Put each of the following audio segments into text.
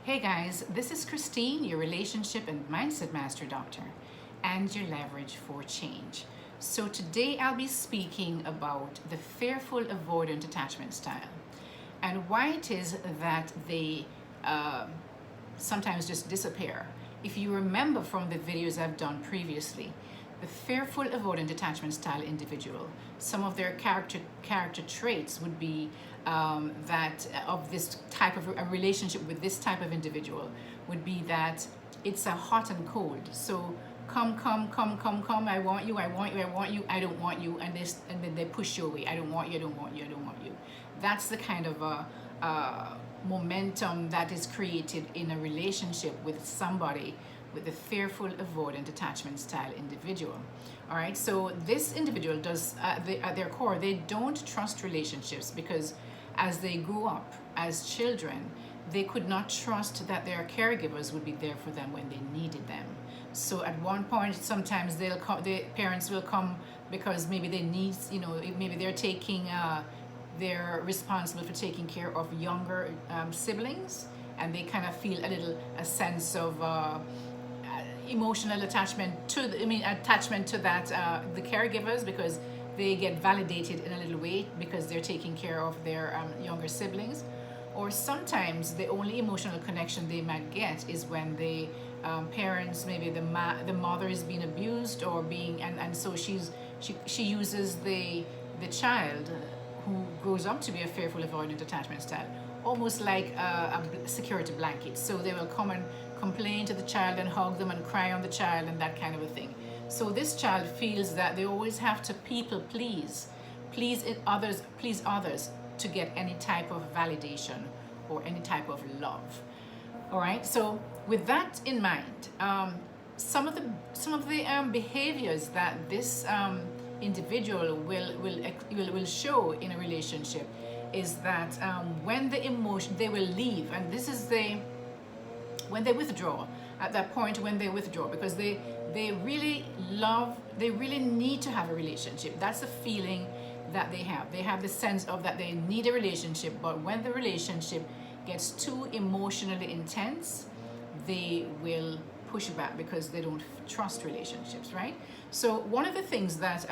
Hey guys, this is Christine, your relationship and mindset master doctor, and your leverage for change. So today I'll be speaking about the fearful avoidant attachment style and why it is that they sometimes just disappear. If you remember from the videos I've done previously, the fearful avoidant attachment style individual, some of their character traits would be that of this type of a relationship with this type of individual would be that it's a hot and cold. So come, I want you, I don't want you, and then they push you away. I don't want you, I don't want you, I don't want you. That's the kind of momentum that is created in a relationship with somebody with the fearful avoidant attachment style individual. All right, so this individual does at their core, they don't trust relationships because as they grew up as children, they could not trust that their caregivers would be there for them when they needed them. So at one point, sometimes the parents will come because maybe they need, maybe they're responsible for taking care of younger siblings, and they kind of feel a sense of emotional attachment to that the caregivers, because they get validated in a little way because they're taking care of their younger siblings. Or sometimes the only emotional connection they might get is when the parents, maybe the mother is being abused or and so she uses the child who grows up to be a fearful avoidant attachment style almost like a security blanket. So they will come and complain to the child and hug them and cry on the child and that kind of a thing. So this child feels that they always have to people please others to get any type of validation or any type of love. All right. So with that in mind, some of the behaviors that this individual will show in a relationship is that when they will leave, and this is when they withdraw, at that point when they withdraw, because they really need to have a relationship. That's the feeling that they have the sense of that they need a relationship, but when the relationship gets too emotionally intense, they will push back because they don't trust relationships, right? So one of the things that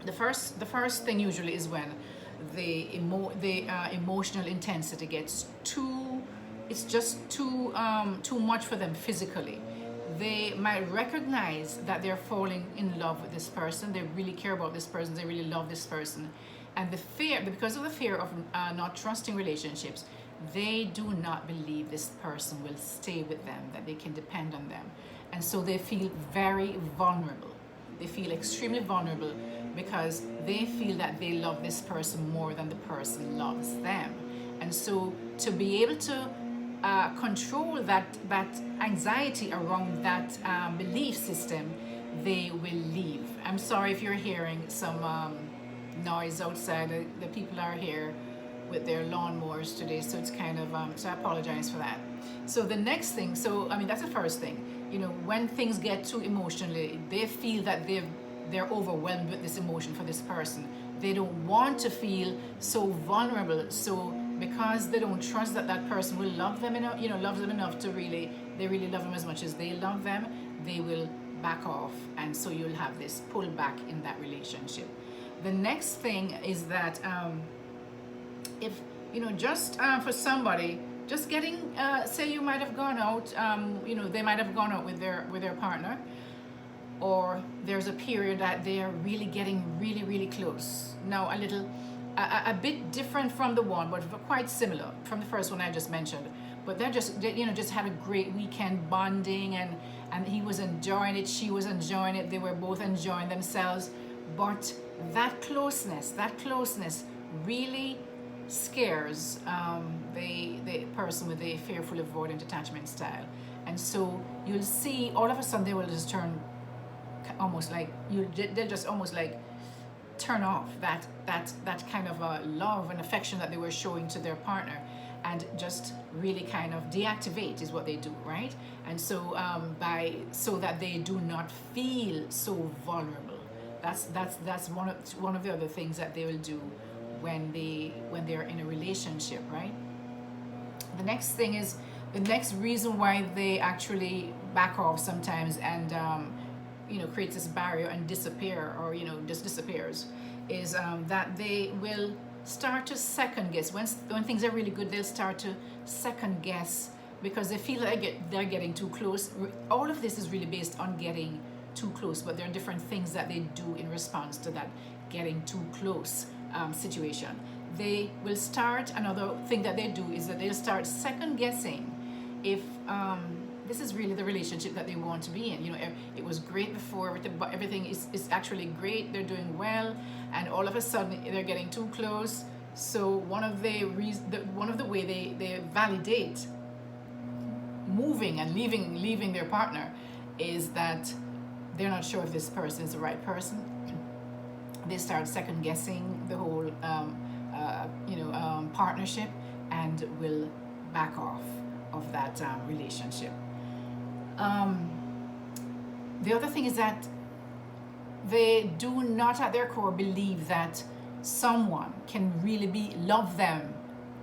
the first thing usually is when the emotional intensity gets too much for them physically. They might recognize that they're falling in love with this person. They really care about this person. They really love this person. And because of the fear of not trusting relationships, they do not believe this person will stay with them, that they can depend on them. And so they feel very vulnerable. They feel extremely vulnerable because they feel that they love this person more than the person loves them. And so to be able to control that anxiety around that belief system, they will leave. I'm sorry if you're hearing some noise outside. The people are here with their lawnmowers today, so it's kind of so I apologize for that. So the next thing, that's the first thing. When things get too emotionally, they feel that they're overwhelmed with this emotion for this person. They don't want to feel so vulnerable. So because they don't trust that that person will love them enough, loves them enough to they really love them as much as they love them, they will back off. And so you'll have this pull back in that relationship. The next thing is that if, just for somebody, just getting, say you might have gone out, they might have gone out with their partner, or there's a period that they are really getting really close. Now a bit different from the one, but quite similar from the first one I just mentioned. But they just had a great weekend bonding, and he was enjoying it, she was enjoying it, they were both enjoying themselves. But that closeness really scares the person with the fearful avoidant attachment style. And so you'll see all of a sudden they will just turn almost like they'll just almost like turn off that kind of love and affection that they were showing to their partner, and just really kind of deactivate is what they do, right? And so so that they do not feel so vulnerable. That's one of the other things that they will do when they're in a relationship, right? The next thing is, the next reason why they actually back off sometimes and creates this barrier and disappear, or just disappears, is that they will start to second guess. When things are really good, they'll start to second guess because they feel like they're getting too close. All of this is really based on getting too close, but there are different things that they do in response to that getting too close situation. They will start, another thing that they do is that they'll start second guessing if this is really the relationship that they want to be in. It was great before, but everything is actually great, they're doing well, and all of a sudden they're getting too close. So one of the way they validate moving and leaving their partner is that they're not sure if this person is the right person. They start second guessing the whole partnership and will back off of that relationship. The other thing is that they do not at their core believe that someone can really love them,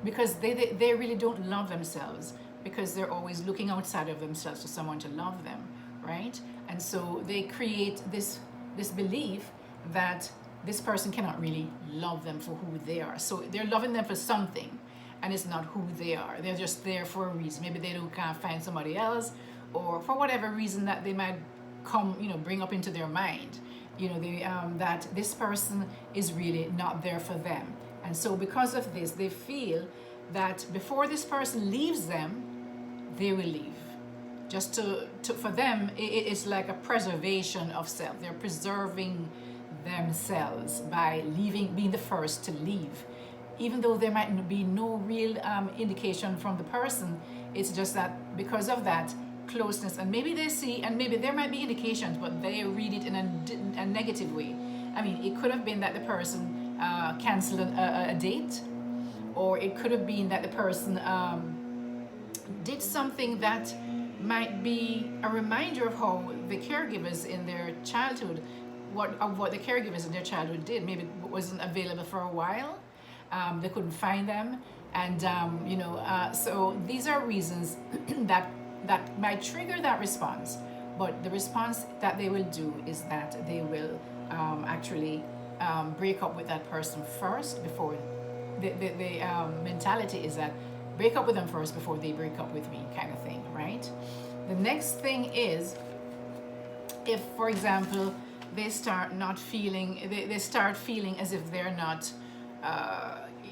because they really don't love themselves, because they're always looking outside of themselves for someone to love them, right? And so they create this belief that this person cannot really love them for who they are. So they're loving them for something, and it's not who they are. They're just there for a reason. Maybe they can't find somebody else, or for whatever reason that they might bring up into their mind, that this person is really not there for them. And so because of this, they feel that before this person leaves them, they will leave. Just for them, it's like a preservation of self. They're preserving themselves by being the first to leave. Even though there might be no real indication from the person, it's just that because of that closeness, and maybe they see, and maybe there might be indications, but they read it in a negative way. I mean, it could have been that the person canceled a date, or it could have been that the person did something that might be a reminder of how the caregivers in their childhood, what the caregivers in their childhood did. Maybe it wasn't available for a while. They couldn't find them, and so these are reasons that might trigger that response. But the response that they will do is that they will actually break up with that person first before the mentality is that break up with them first before they break up with me, kind of thing, right? The next thing is, if, for example, they start not feeling, they start feeling as if they're not,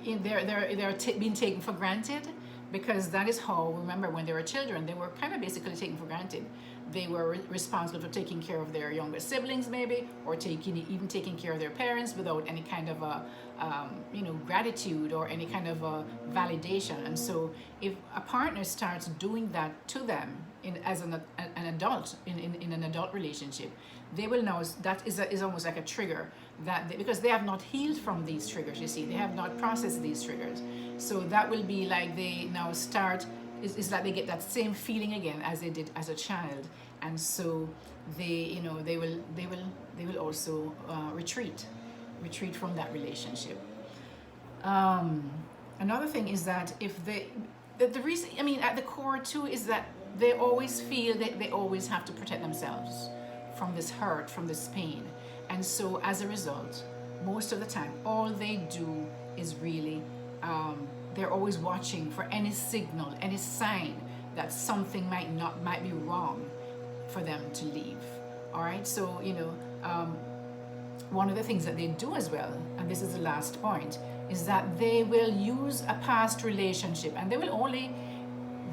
they're being taken for granted, because that is how, remember, when they were children, they were kind of basically taken for granted. They were responsible for taking care of their younger siblings, maybe, or even taking care of their parents without any kind of a, gratitude or any kind of a validation. And so, if a partner starts doing that to them as an adult in an adult relationship, they will know that is almost like a trigger because they have not healed from these triggers. You see, they have not processed these triggers. So that will be like they now start. It's like they get that same feeling again as they did as a child, and so they will also retreat from that relationship. Another thing is that if the reason, I mean, at the core too, is that they always feel that they always have to protect themselves from this hurt, from this pain, and so as a result, most of the time, all they do is really. They're always watching for any signal, any sign that something might be wrong for them to leave. All right, so one of the things that they do as well, and this is the last point, is that they will use a past relationship, and they will only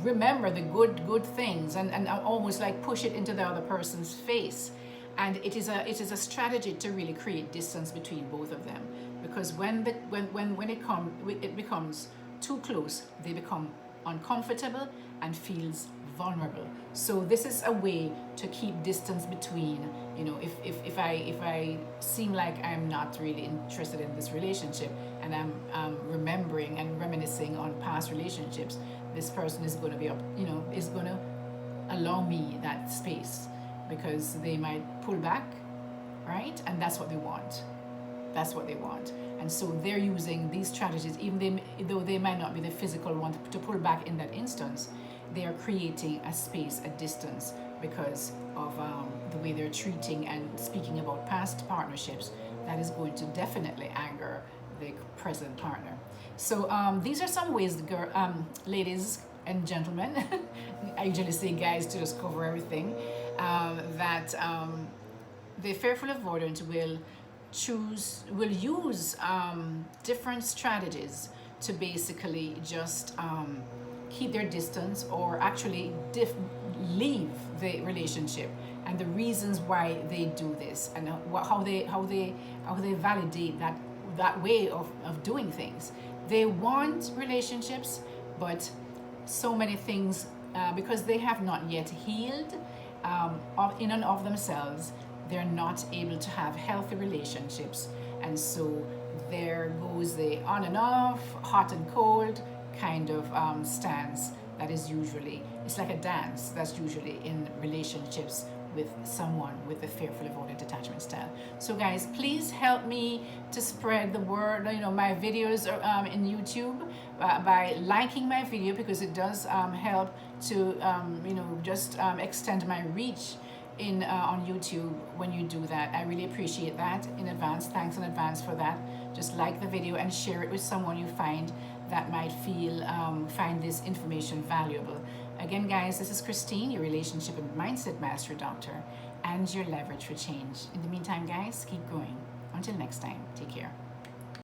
remember the good things and almost like push it into the other person's face. And it is a strategy to really create distance between both of them, because when it becomes too close, they become uncomfortable and feels vulnerable. So this is a way to keep distance between, if I seem like I'm not really interested in this relationship, and I'm remembering and reminiscing on past relationships, this person is going to be is going to allow me that space, because they might pull back, right? And that's what they want. And so they're using these strategies, though they might not be the physical one to pull back in that instance. They are creating a space, a distance, because of the way they're treating and speaking about past partnerships. That is going to definitely anger the present partner. So these are some ways, ladies and gentlemen, I usually say guys to just cover everything, that the fearful avoidant will use different strategies to basically just keep their distance, or actually leave the relationship, and the reasons why they do this, and how they validate that way of doing things. They want relationships, but so many things, because they have not yet healed in and of themselves, they're not able to have healthy relationships. And so there goes the on and off, hot and cold kind of stance that is usually, it's like a dance that's usually in relationships with someone with the fearful avoidant attachment style. So guys, please help me to spread the word. My videos are in YouTube, by liking my video, because it does help to just extend my reach on YouTube when you do that. I really appreciate that in advance. Thanks in advance for that. Just like the video and share it with someone you find that might find this information valuable. Again, guys, this is Christine, your relationship and mindset master doctor, and your leverage for change. In the meantime, guys, keep growing. Until next time, take care.